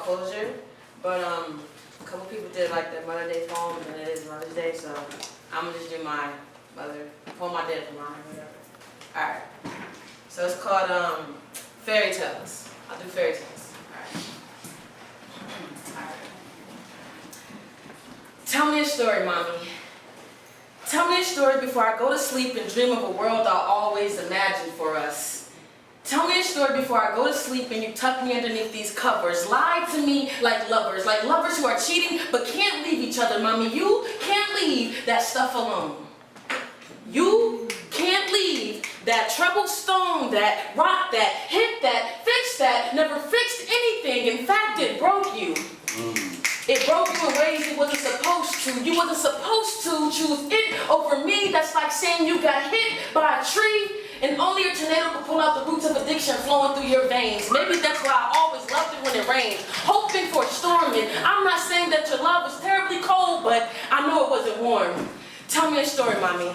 closure, but a couple people did like their Mother's Day poems, and it is Mother's Day, so I'm gonna just do my poem I did for mine, whatever. Alright, so it's called Fairy Tales. I'll do fairy tales. Alright. Tell me a story, Mommy. Tell me a story before I go to sleep and dream of a world I'll always imagine for us. Tell me a story before I go to sleep and you tuck me underneath these covers. Lie to me like lovers who are cheating but can't leave each other, Mommy. You can't leave that stuff alone. You can't leave that troubled stone, that rock, that hit that, fix that, never fixed anything. In fact, it broke you. It broke you in ways it wasn't supposed to. You wasn't supposed to choose it over me. That's like saying you got hit by a tree and only a tornado could pull out the roots of addiction flowing through your veins. Maybe that's why I always loved it when it rained, hoping for a storm. And I'm not saying that your love was terribly cold, but I know it wasn't warm. Tell me a story, Mommy.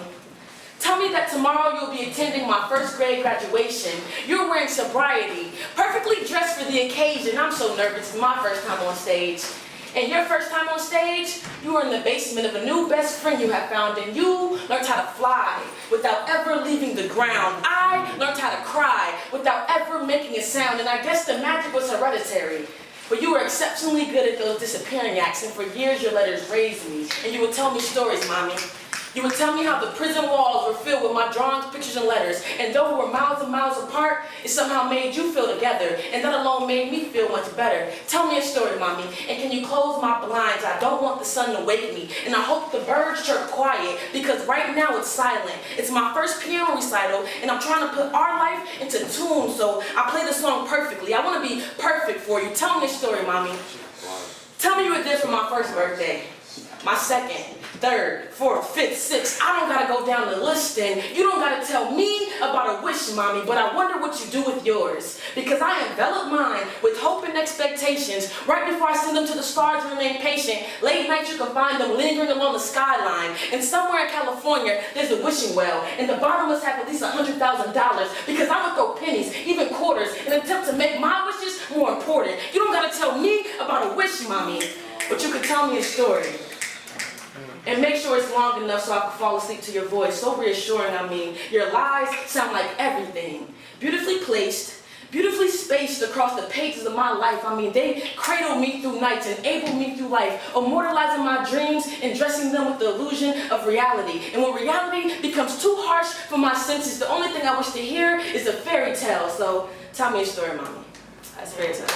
Tell me that tomorrow you'll be attending my first grade graduation. You're wearing sobriety, perfectly dressed for the occasion. I'm so nervous, it's my first time on stage. And your first time on stage, you were in the basement of a new best friend you have found, and you learned how to fly without ever leaving the ground. I learned how to cry without ever making a sound, and I guess the magic was hereditary. But you were exceptionally good at those disappearing acts, and for years your letters raised me, and you would tell me stories, Mommy. You would tell me how the prison walls were filled with my drawings, pictures, and letters, and though we were miles and miles apart, it somehow made you feel together, and that alone made me feel much better. Tell me a story, Mommy, and can you close my blinds? I don't want the sun to wake me, and I hope the birds chirp quiet, because right now it's silent. It's my first piano recital, and I'm trying to put our life into tune, so I play the song perfectly. I want to be perfect for you. Tell me a story, Mommy. Tell me you were there for my first birthday, my second, third, fourth, fifth, sixth. I don't gotta go down the list, and you don't gotta tell me about a wish, Mommy, but I wonder what you do with yours. Because I envelop mine with hope and expectations. Right before I send them to the stars, remain patient. Late nights you can find them lingering along the skyline. And somewhere in California, there's a wishing well, and the bottom must have at least $100,000, because I would throw pennies, even quarters, in an attempt to make my wishes more important. You don't gotta tell me about a wish, Mommy, but you can tell me a story. And make sure it's long enough so I can fall asleep to your voice. So reassuring, I mean. Your lies sound like everything. Beautifully placed, beautifully spaced across the pages of my life. I mean, they cradle me through nights, enable me through life, immortalizing my dreams and dressing them with the illusion of reality. And when reality becomes too harsh for my senses, the only thing I wish to hear is a fairy tale. So tell me a story, Mommy. That's a fairy tale.